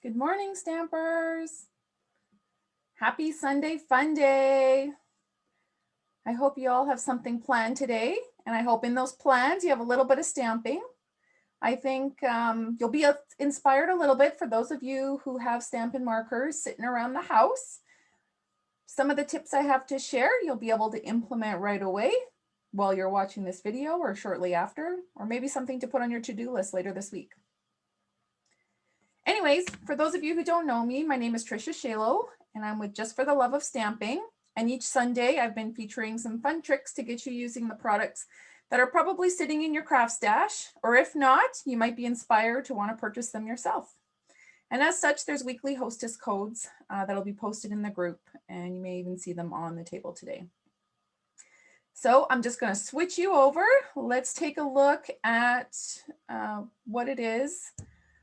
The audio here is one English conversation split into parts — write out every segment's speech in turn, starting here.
Good morning, Stampers. Happy Sunday Fun Day. I hope you all have something planned today, and I hope in those plans you have a little bit of stamping. I think you'll be inspired a little bit for those of you who have Stampin' Markers sitting around the house. Some of the tips I have to share you'll be able to implement right away while you're watching this video or shortly after, or maybe something to put on your to-do list later this week. Anyways, for those of you who don't know me, my name is Tricia Shalo, and I'm with Just for the Love of Stamping. And each Sunday, I've been featuring some fun tricks to get you using the products that are probably sitting in your craft stash, or if not, you might be inspired to want to purchase them yourself. And as such, there's weekly hostess codes that'll be posted in the group, and you may even see them on the table today. So I'm just going to switch you over. Let's take a look at what it is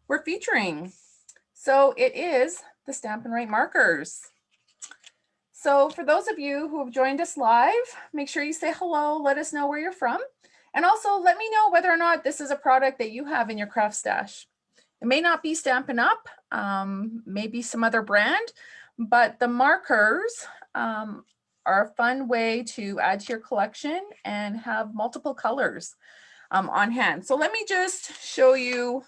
we're featuring. So it is the Stampin' Write Markers. So for those of you who have joined us live, make sure you say hello, let us know where you're from, and also let me know whether or not this is a product that you have in your craft stash. It may not be Stampin' Up, maybe some other brand, but the markers are a fun way to add to your collection and have multiple colors on hand. So let me just show you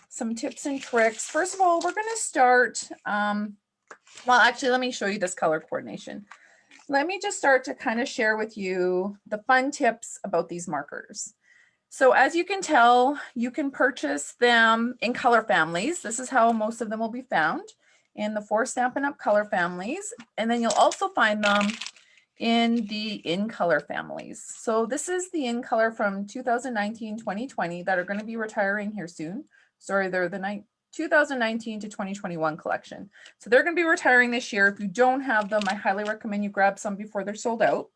some tips and tricks. First of all, we're going to start, well, actually, let me show you this color coordination. Let me just start to kind of share with you the fun tips about these markers. So as you can tell, you can purchase them in color families. This is how most of them will be found, in the 4 Stampin' Up! Color families. And then you'll also find them in the in color families. So this is the in color from 2019-2020 that are going to be retiring here soon. Sorry, they're the 2019 to 2021 collection. So they're going to be retiring this year. If you don't have them, I highly recommend you grab some before they're sold out.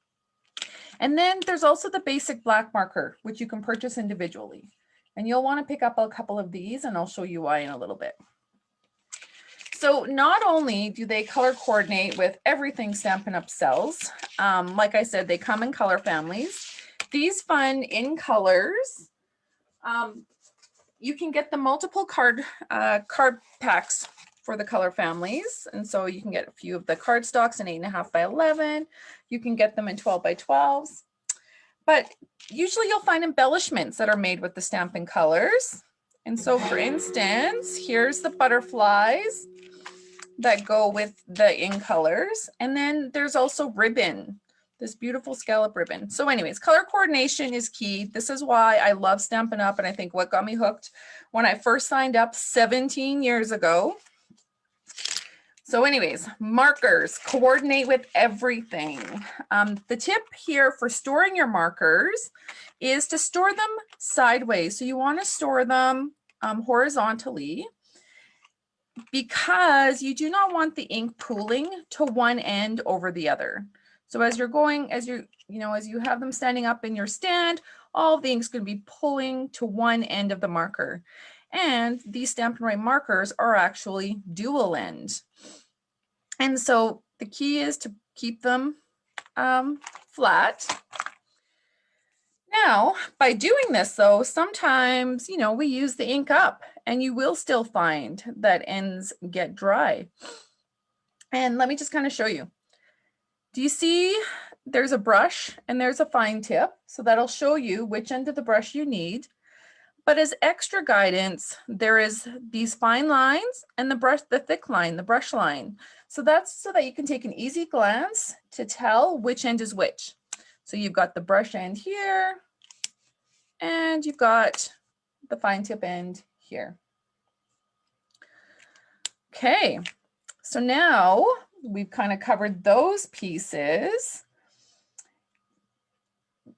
And then there's also the basic black marker, which you can purchase individually. And you'll want to pick up a couple of these, and I'll show you why in a little bit. So not only do they color coordinate with everything Stampin' Up! Sells, like I said, they come in color families. These fun in colors, you can get the multiple card packs for the color families. And so you can get a few of the card stocks in 8.5 by 11. You can get them in 12 by 12s. But usually you'll find embellishments that are made with the Stampin' colors. And so for instance, here's the butterflies that go with the in colors. And then there's also ribbon, this beautiful scallop ribbon. So anyways, color coordination is key. This is why I love Stampin' Up! And I think what got me hooked when I first signed up 17 years ago. So anyways, markers coordinate with everything. The tip here for storing your markers is to store them sideways. So you want to store them horizontally, because you do not want the ink pooling to one end over the other. So as you're going, as you have them standing up in your stand, all the ink's going to be pulling to one end of the marker. And these Stampin' Write markers are actually dual end. And so the key is to keep them flat. Now, by doing this though, sometimes, we use the ink up, and you will still find that ends get dry. And let me just kind of show you. Do you see there's a brush and there's a fine tip? So that'll show you which end of the brush you need. But as extra guidance, there is these fine lines and the thick line, the brush line. So that's so that you can take an easy glance to tell which end is which. So you've got the brush end here, and you've got the fine tip end here. Okay, so now we've kind of covered those pieces.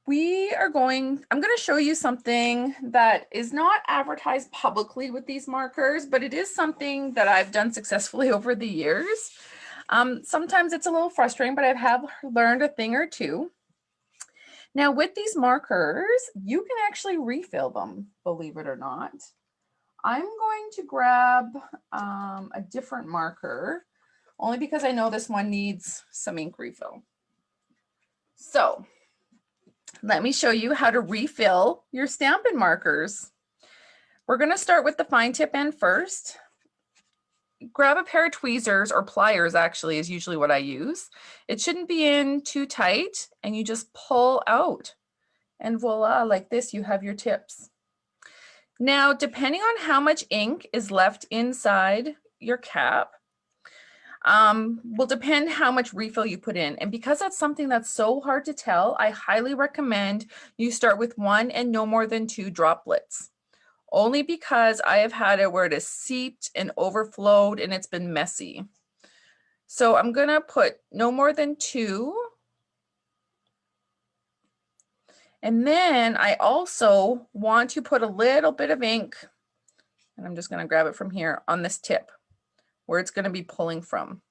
I'm going to show you something that is not advertised publicly with these markers, but it is something that I've done successfully over the years. Sometimes it's a little frustrating, but I have learned a thing or two. Now with these markers, you can actually refill them, believe it or not. I'm going to grab a different marker, only because I know this one needs some ink refill. So let me show you how to refill your Stampin' markers. We're going to start with the fine tip end first. grab a pair of tweezers, or pliers actually is usually what I use. It shouldn't be in too tight, and you just pull out, and voila, like this, you have your tips. Now, depending on how much ink is left inside your cap, will depend how much refill you put in. And because that's something that's so hard to tell, I highly recommend you start with 1 and no more than 2 droplets. Only because I have had it where it has seeped and overflowed and it's been messy. So I'm gonna put no more than 2. And then I also want to put a little bit of ink, and I'm just gonna grab it from here on this tip where it's gonna be pulling from.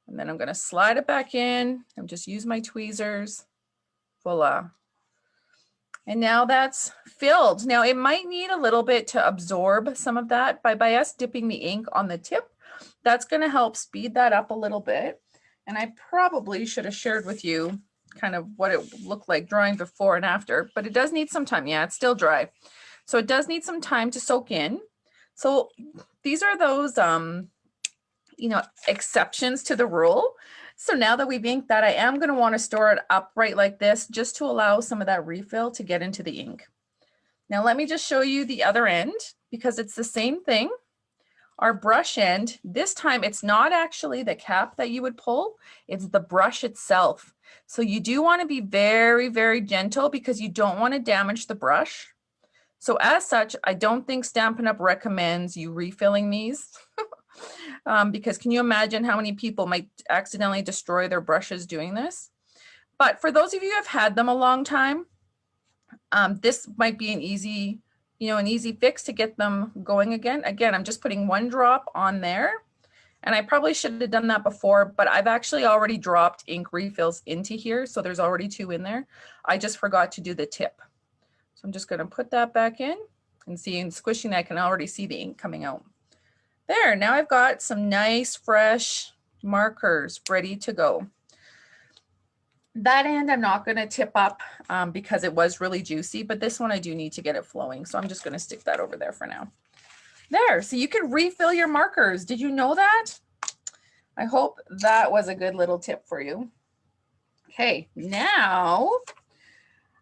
And then I'm gonna slide it back in and just use my tweezers, voila. And now that's filled. Now it might need a little bit to absorb some of that, but by us dipping the ink on the tip, that's gonna help speed that up a little bit. And I probably should have shared with you kind of what it looked like drying before and after, but it does need some time. Yeah, it's still dry. So it does need some time to soak in. So these are those, you know, exceptions to the rule. So now that we've inked that, I am going to want to store it upright like this just to allow some of that refill to get into the ink. Now let me just show you the other end because it's the same thing. Our brush end, this time it's not actually the cap that you would pull, it's the brush itself. So you do want to be very, very gentle because you don't want to damage the brush. So as such, I don't think Stampin' Up! Recommends you refilling these. Because can you imagine how many people might accidentally destroy their brushes doing this? But for those of you who have had them a long time, this might be an easy, you know, an easy fix to get them going again. Again, I'm just putting 1 drop on there, and I probably should have done that before, but I've actually already dropped ink refills into here, so there's already 2 in there. I just forgot to do the tip. So I'm just going to put that back in, and see, in squishing, I can already see the ink coming out. There, now I've got some nice fresh markers ready to go. That end I'm not going to tip up because it was really juicy, but this one I do need to get it flowing. So I'm just going to stick that over there for now. There, so you can refill your markers. Did you know that? I hope that was a good little tip for you. Okay, now,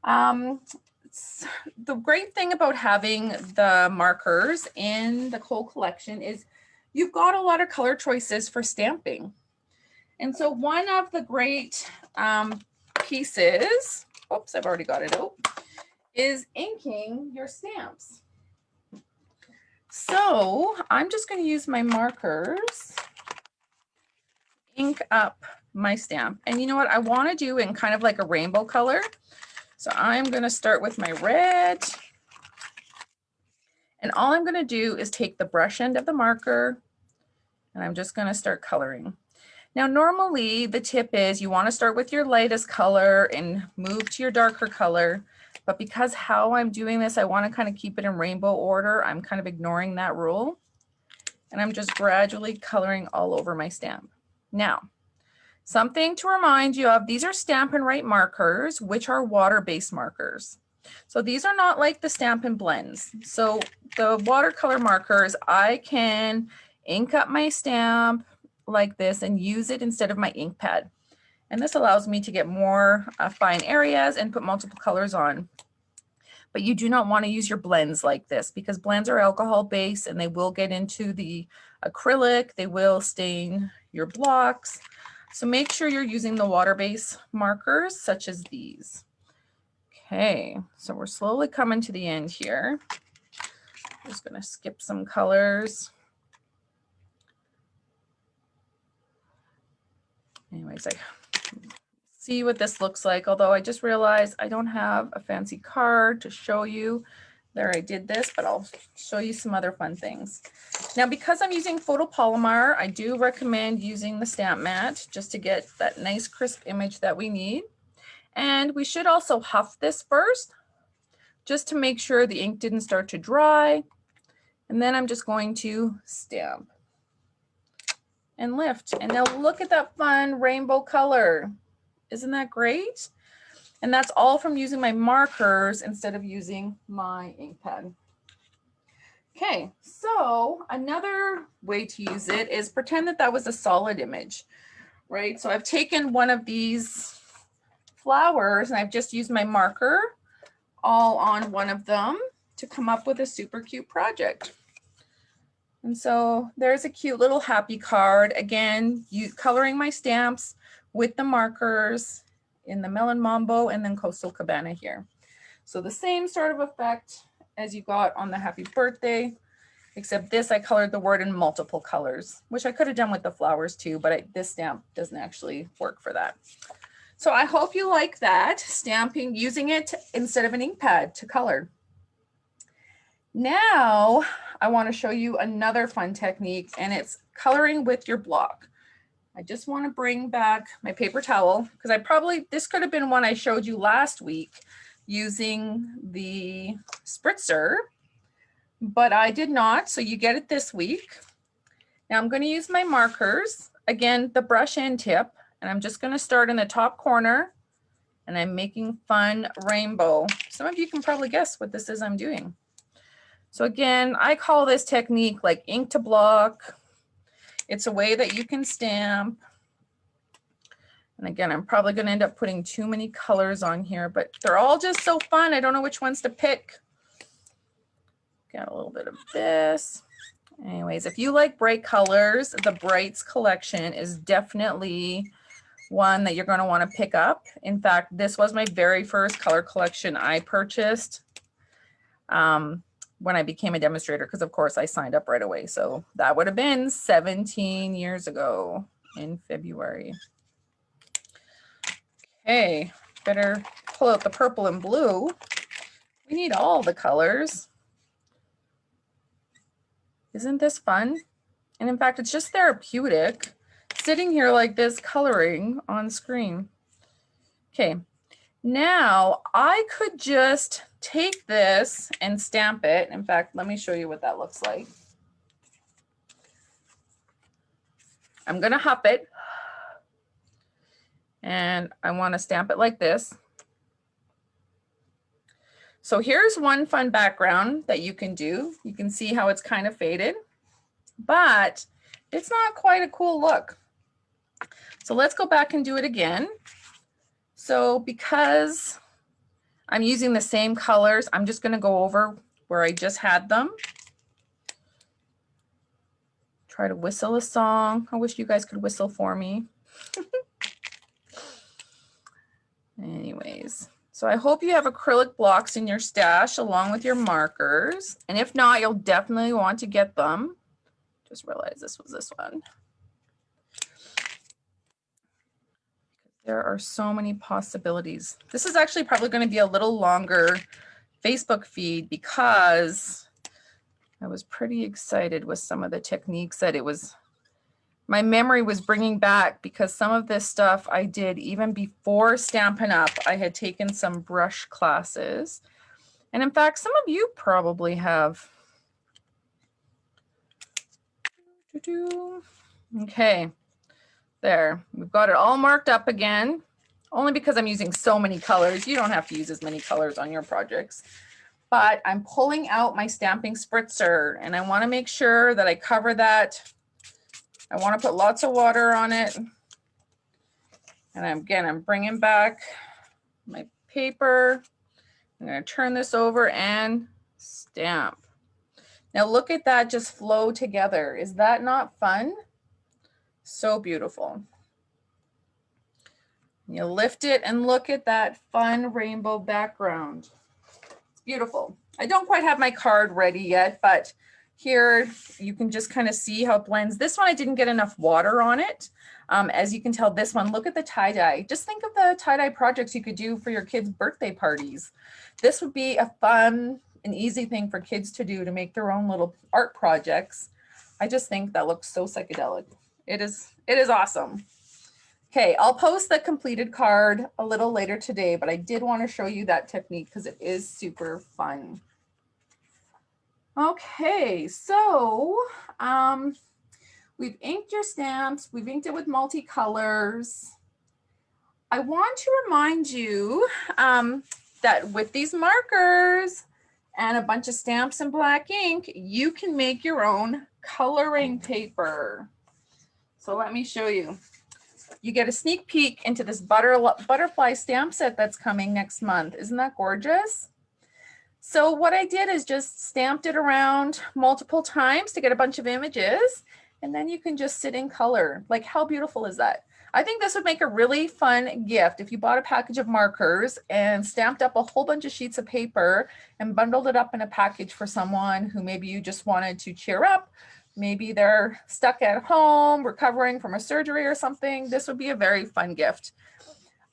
the great thing about having the markers in the Cole collection is you've got a lot of color choices for stamping. And so one of the great pieces, oops, I've already got it out, is inking your stamps. So I'm just going to use my markers, ink up my stamp. And you know what I want to do in kind of like a rainbow color. So I'm going to start with my red. And all I'm going to do is take the brush end of the marker, and I'm just going to start coloring. Now, normally the tip is you want to start with your lightest color and move to your darker color. But because how I'm doing this, I want to kind of keep it in rainbow order. I'm kind of ignoring that rule. And I'm just gradually coloring all over my stamp. Now, something to remind you of, these are Stampin' Write markers, which are water-based markers. So these are not like the Stampin' Blends. So the watercolor markers, I can ink up my stamp like this and use it instead of my ink pad. And this allows me to get more fine areas and put multiple colors on. But you do not want to use your blends like this because blends are alcohol based and they will get into the acrylic. They will stain your blocks. So make sure you're using the water-based markers such as these. Okay, so we're slowly coming to the end here. I'm just going to skip some colors. Anyways, I see what this looks like, although I just realized I don't have a fancy card to show you. There, I did this, but I'll show you some other fun things. Now, because I'm using photopolymer, I do recommend using the stamp mat just to get that nice crisp image that we need. And we should also huff this first, just to make sure the ink didn't start to dry. And then I'm just going to stamp and lift. And now look at that fun rainbow color. Isn't that great? And that's all from using my markers instead of using my ink pad. Okay, so another way to use it is pretend that that was a solid image, right? So I've taken one of these flowers and I've just used my marker all on one of them to come up with a super cute project. And so there's a cute little happy card. Again, coloring my stamps with the markers in the Melon Mambo and then Coastal Cabana here. So the same sort of effect as you got on the happy birthday, except this I colored the word in multiple colors, which I could have done with the flowers too, but this stamp doesn't actually work for that. So I hope you like that, stamping, using it instead of an ink pad to color. Now I want to show you another fun technique, and it's coloring with your block. I just want to bring back my paper towel because this could have been one I showed you last week using the spritzer, but I did not, so you get it this week. Now I'm going to use my markers, again, the brush end tip, and I'm just going to start in the top corner, and I'm making fun rainbow. Some of you can probably guess what this is I'm doing. So again, I call this technique like ink to block. It's a way that you can stamp. And again, I'm probably going to end up putting too many colors on here, but they're all just so fun. I don't know which ones to pick. Got a little bit of this. Anyways, if you like bright colors, the Brights collection is definitely one that you're going to want to pick up. In fact, this was my very first color collection I purchased when I became a demonstrator, because of course I signed up right away. So that would have been 17 years ago in February. Okay, better pull out the purple and blue. We need all the colors. Isn't this fun? And in fact, it's just therapeutic sitting here like this coloring on screen. Okay, now I could just take this and stamp it. In fact, let me show you what that looks like. I'm gonna huff it and I want to stamp it like this. So here's one fun background that you can do. You can see how it's kind of faded, but it's not quite a cool look. So let's go back and do it again. So because I'm using the same colors, I'm just going to go over where I just had them. Try to whistle a song. I wish you guys could whistle for me. Anyways, so I hope you have acrylic blocks in your stash along with your markers. And if not, you'll definitely want to get them. Just realized this was this one. There are so many possibilities. This is actually probably going to be a little longer Facebook feed because I was pretty excited with some of the techniques that my memory was bringing back, because some of this stuff I did even before Stampin' Up. I had taken some brush classes. And in fact, some of you probably have. Okay, there, we've got it all marked up again, only because I'm using so many colors. You don't have to use as many colors on your projects. But I'm pulling out my stamping spritzer and I want to make sure that I cover that. I want to put lots of water on it. And I'm bringing back my paper. I'm going to turn this over and stamp. Now look at that just flow together. Is that not fun? So beautiful. You lift it and look at that fun rainbow background. It's beautiful. I don't quite have my card ready yet, but here you can just kind of see how it blends. This one I didn't get enough water on it. As you can tell, this one, look at the tie-dye. Just think of the tie-dye projects you could do for your kids' birthday parties. This would be a fun and easy thing for kids to do, to make their own little art projects. I just think that looks so psychedelic. It is awesome. Okay, I'll post the completed card a little later today, but I did want to show you that technique because it is super fun. Okay, so we've inked your stamps. We've inked it with multicolors. I want to remind you that with these markers, and a bunch of stamps and black ink, you can make your own coloring paper. So let me show you. You get a sneak peek into this butterfly stamp set that's coming next month. Isn't that gorgeous? So what I did is just stamped it around multiple times to get a bunch of images, and then you can just sit in color. Like, how beautiful is that? I think this would make a really fun gift if you bought a package of markers and stamped up a whole bunch of sheets of paper and bundled it up in a package for someone who maybe you just wanted to cheer up. Maybe they're stuck at home recovering from a surgery or something. This would be a very fun gift.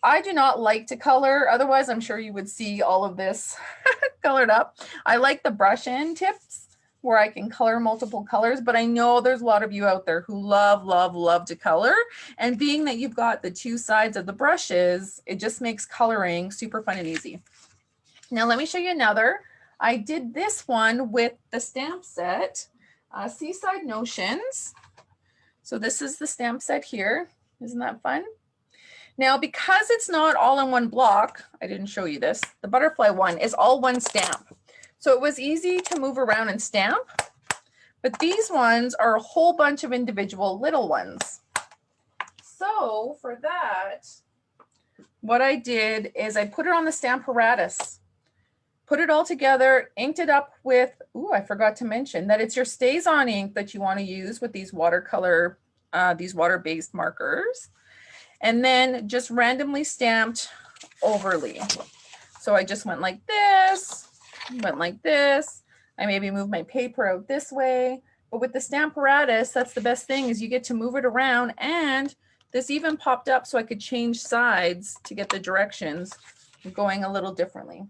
I do not like to color, otherwise I'm sure you would see all of this colored up. I like the brush in tips where I can color multiple colors, but I know there's a lot of you out there who love to color. And being that you've got the two sides of the brushes, it just makes coloring super fun and easy. Now let me show you another. I did this one with the stamp set, Seaside Notions. So this is the stamp set here. Isn't that fun? Now, because it's not all in one block, I didn't show you this, the butterfly one is all one stamp. So it was easy to move around and stamp, but these ones are a whole bunch of individual little ones. So for that, what I did is I put it on the stamp apparatus, put it all together, inked it up with, I forgot to mention that it's your StazOn ink that you want to use with these watercolor, these water-based markers. And then just randomly stamped overly. So I just went like this, went like this. I maybe moved my paper out this way. But with the stamp apparatus, that's the best thing is you get to move it around. And this even popped up so I could change sides to get the directions going a little differently.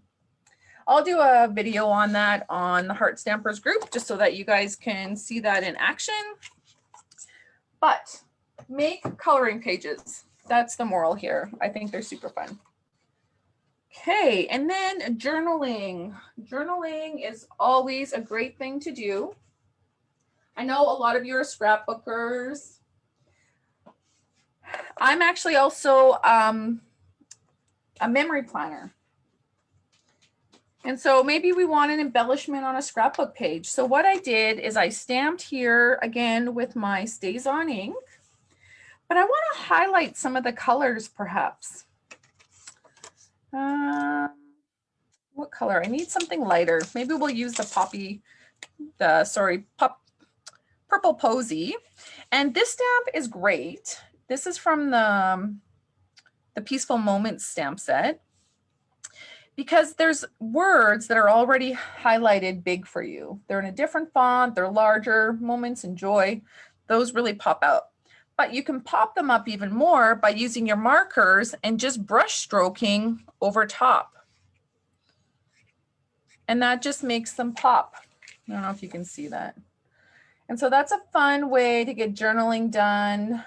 I'll do a video on that on the Heart Stampers group just so that you guys can see that in action. But make coloring pages. That's the moral here. I think they're super fun. Okay, and then journaling. Journaling is always a great thing to do. I know a lot of you are scrapbookers. I'm actually also a memory planner. And so maybe we want an embellishment on a scrapbook page. So what I did is I stamped here again with my StazOn ink. But I want to highlight some of the colors, perhaps. What color? I need something lighter. Maybe we'll use the Purple Posy. And this stamp is great. This is from the Peaceful Moments stamp set. Because there's words that are already highlighted big for you. They're in a different font. They're larger. Moments and joy. Those really pop out. But you can pop them up even more by using your markers and just brush stroking over top. And that just makes them pop. I don't know if you can see that. And so that's a fun way to get journaling done,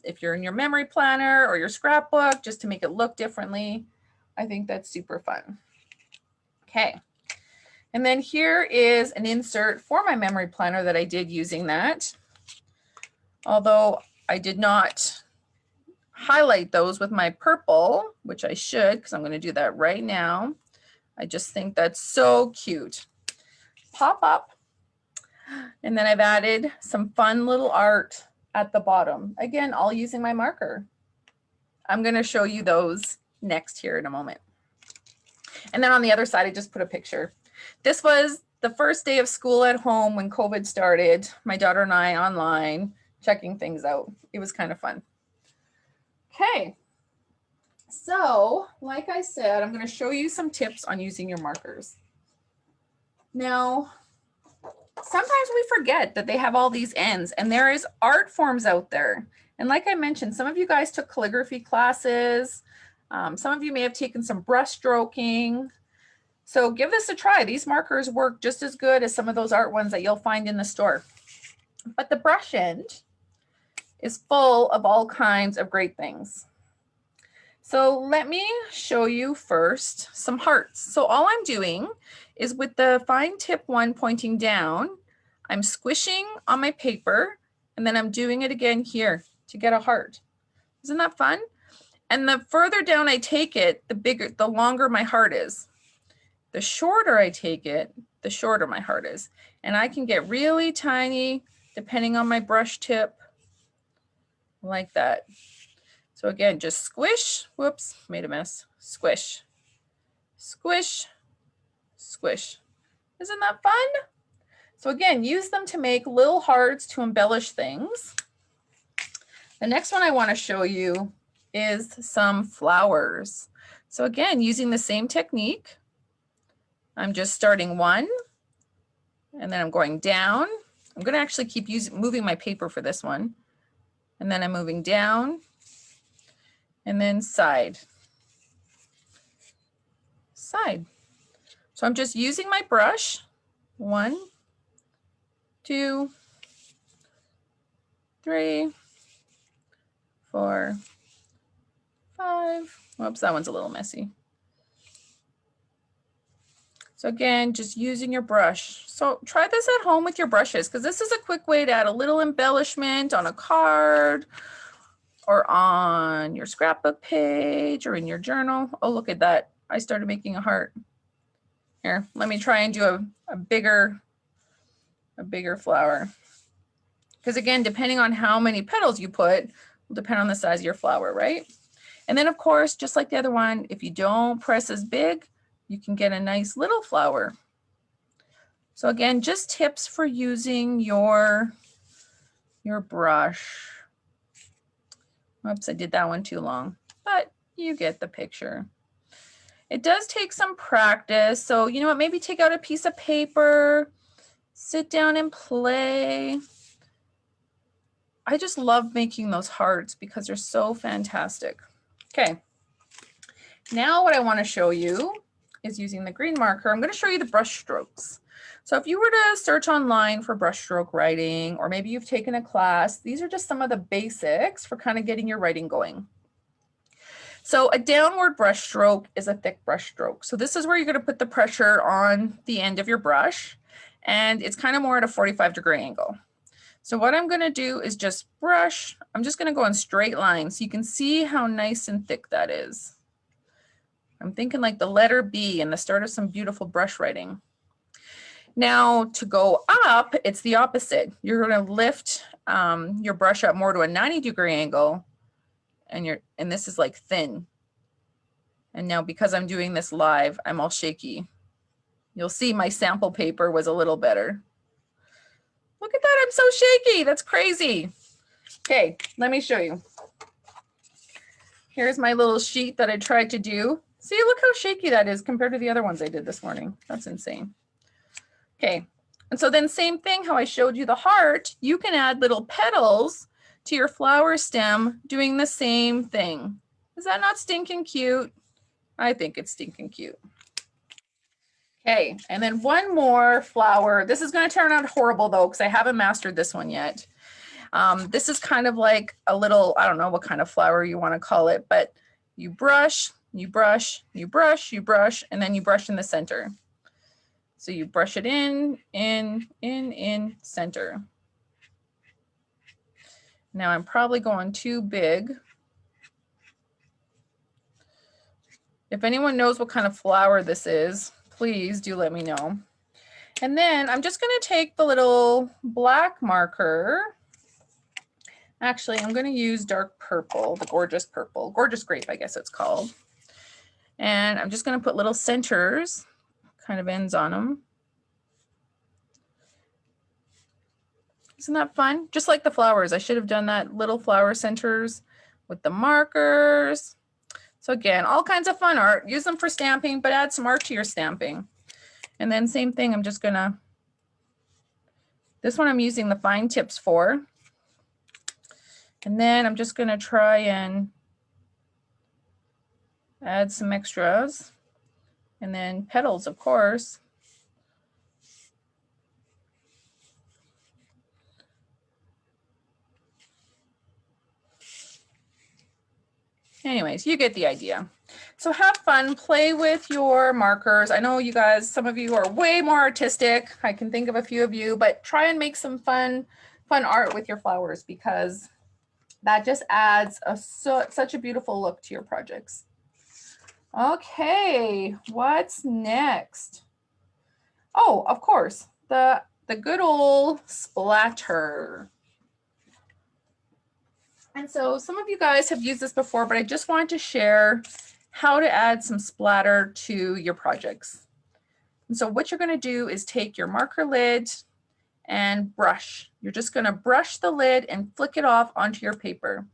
if you're in your memory planner or your scrapbook, just to make it look differently. I think that's super fun. Okay. And then here is an insert for my memory planner that I did using that. Although I did not highlight those with my purple, which I should, because I'm going to do that right now. I just think that's so cute. Pop up. And then I've added some fun little art at the bottom. Again, all using my marker. I'm going to show you those next here in a moment. And then on the other side, I just put a picture. This was the first day of school at home when COVID started. My daughter and I online, checking things out. It was kind of fun. Okay, so like I said, I'm going to show you some tips on using your markers. Now, sometimes we forget that they have all these ends, and there is art forms out there. And like I mentioned, some of you guys took calligraphy classes. Some of you may have taken some brush stroking. So give this a try. These markers work just as good as some of those art ones that you'll find in the store. But the brush end is full of all kinds of great things. So let me show you first some hearts. So all I'm doing is with the fine tip one pointing down, I'm squishing on my paper, and then I'm doing it again here to get a heart. Isn't that fun? And the further down I take it, the longer my heart is. the shorter I take it, the shorter my heart is. And I can get really tiny depending on my brush tip, like that. So again, just squish, whoops, made a mess, squish, squish, squish. Isn't that fun? So again, use them to make little hearts to embellish things. The next one I want to show you is some flowers. So again, using the same technique, I'm just starting one, and then I'm going down. I'm going to actually keep moving my paper for this one. And then I'm moving down, and then side, side. So I'm just using my brush. 1, 2, 3, 4, 5. Whoops, that one's a little messy. So again, just using your brush. So try this at home with your brushes, because this is a quick way to add a little embellishment on a card or on your scrapbook page or in your journal. Oh, look at that. I started making a heart. Here, let me try and do a bigger flower. Because again, depending on how many petals you put, will depend on the size of your flower, right? And then of course, just like the other one, if you don't press as big, you can get a nice little flower. So again, just tips for using your brush. Oops, I did that one too long, but you get the picture. It does take some practice. So you know what, maybe take out a piece of paper, sit down and play. I just love making those hearts because they're so fantastic. Okay, now what I want to show you is using the green marker. I'm going to show you the brush strokes. So if you were to search online for brushstroke writing, or maybe you've taken a class, these are just some of the basics for kind of getting your writing going. So a downward brush stroke is a thick brush stroke. So this is where you're going to put the pressure on the end of your brush, and it's kind of more at a 45-degree angle. So what I'm going to do is just brush. I'm just going to go in straight lines so you can see how nice and thick that is. I'm thinking like the letter B and the start of some beautiful brush writing. Now to go up, it's the opposite. You're going to lift your brush up more to a 90-degree angle, and this is like thin. And now because I'm doing this live, I'm all shaky. You'll see my sample paper was a little better. Look at that, I'm so shaky. That's crazy. Okay, let me show you. Here's my little sheet that I tried to do. See, look how shaky that is compared to the other ones I did this morning. That's insane. Okay, and so then same thing, how I showed you the heart, you can add little petals to your flower stem doing the same thing. Is that not stinking cute? I think it's stinking cute. Okay, and then one more flower. This is going to turn out horrible though, because I haven't mastered this one yet. This is kind of like a little, I don't know what kind of flower you want to call it, but you brush, you brush, you brush, you brush, and then you brush in the center. So you brush it in, center. Now I'm probably going too big. If anyone knows what kind of flower this is, please do let me know. And then I'm just going to take the little black marker. Actually, I'm going to use dark purple, the gorgeous purple, gorgeous grape, I guess it's called. And I'm just going to put little centers, kind of ends on them. Isn't that fun? Just like the flowers. I should have done that little flower centers with the markers. So again, all kinds of fun art. Use them for stamping, but add some art to your stamping. And then same thing, I'm just gonna, this one I'm using the fine tips for. And then I'm just gonna try and add some extras. And then petals, of course. Anyways, you get the idea. So have fun, play with your markers. I know you guys, some of you are way more artistic. I can think of a few of you, but try and make some fun art with your flowers, because that just adds such a beautiful look to your projects. Okay, what's next? Oh, of course, the good old splatter. And so some of you guys have used this before, but I just wanted to share how to add some splatter to your projects. And so what you're going to do is take your marker lid and brush. You're just going to brush the lid and flick it off onto your paper.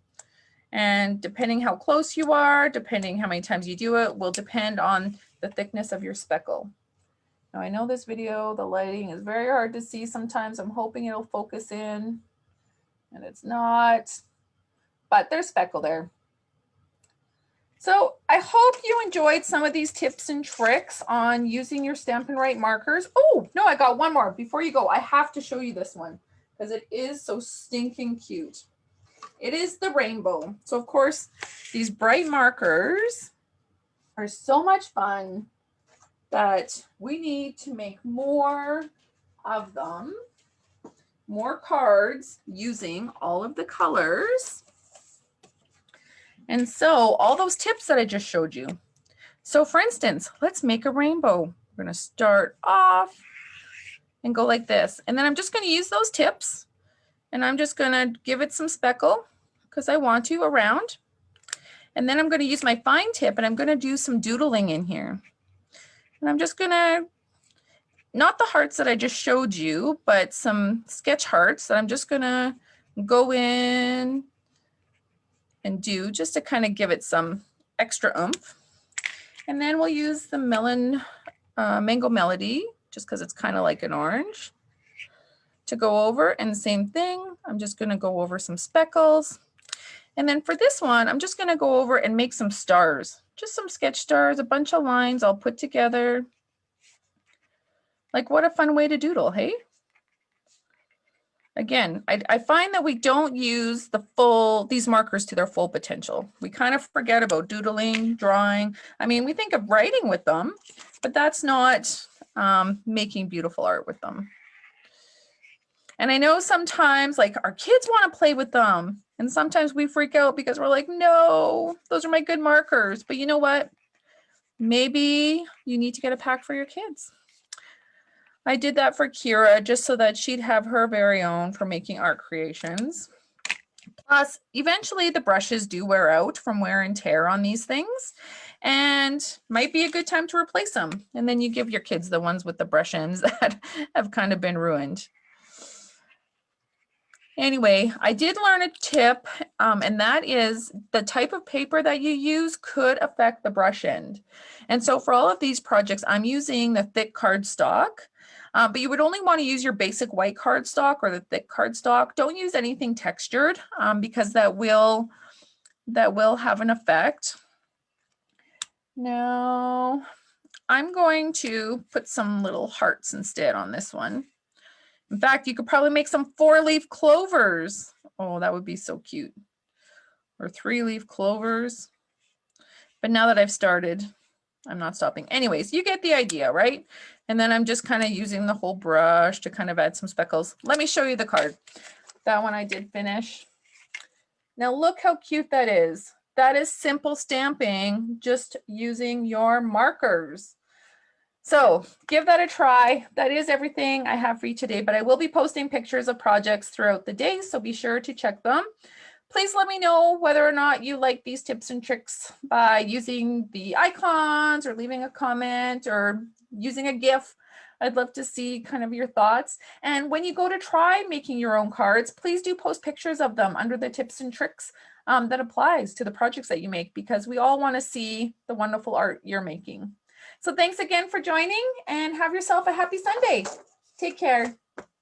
And depending how close you are, depending how many times you do it, will depend on the thickness of your speckle. Now I know this video, the lighting is very hard to see sometimes. I'm hoping it'll focus in, and it's not, but there's speckle there. So I hope you enjoyed some of these tips and tricks on using your Stampin' Write markers. Oh, no, I got one more. Before you go, I have to show you this one because it is so stinking cute. It is the rainbow. So of course, these bright markers are so much fun that we need to make more of them, more cards using all of the colors. And so all those tips that I just showed you. So for instance, let's make a rainbow. We're going to start off and go like this. And then I'm just going to use those tips and I'm just going to give it some speckle because I want to around. And then I'm going to use my fine tip and I'm going to do some doodling in here. And I'm just going to, not the hearts that I just showed you, but some sketch hearts that I'm just going to go in and do just to kind of give it some extra oomph. And then we'll use the Mango Melody, just because it's kind of like an orange, to go over. And the same thing, I'm just going to go over some speckles. And then for this one, I'm just going to go over and make some stars, just some sketch stars, a bunch of lines all put together. Like, what a fun way to doodle, hey? Again, I find that we don't use these markers to their full potential. We kind of forget about doodling, drawing. I mean, we think of writing with them, but that's not making beautiful art with them. And I know sometimes like our kids want to play with them. And sometimes we freak out because we're like, no, those are my good markers. But you know what? Maybe you need to get a pack for your kids. I did that for Kira just so that she'd have her very own for making art creations. Plus, eventually the brushes do wear out from wear and tear on these things and might be a good time to replace them. And then you give your kids the ones with the brush ends that have kind of been ruined. Anyway, I did learn a tip, and that is the type of paper that you use could affect the brush end. And so for all of these projects, I'm using the thick cardstock, but you would only want to use your basic white cardstock or the thick cardstock. Don't use anything textured because that will have an effect. Now, I'm going to put some little hearts instead on this one. In fact, you could probably make some 4-leaf clovers. Oh, that would be so cute. Or 3-leaf clovers. But now that I've started, I'm not stopping. Anyways, you get the idea, right? And then I'm just kind of using the whole brush to kind of add some speckles. Let me show you the card. That one I did finish. Now look how cute that is. That is simple stamping, just using your markers. So give that a try. That is everything I have for you today, but I will be posting pictures of projects throughout the day, so be sure to check them. Please let me know whether or not you like these tips and tricks by using the icons or leaving a comment or using a GIF. I'd love to see kind of your thoughts. And when you go to try making your own cards, please do post pictures of them under the tips and tricks that applies to the projects that you make, because we all want to see the wonderful art you're making. So thanks again for joining and have yourself a happy Sunday. Take care.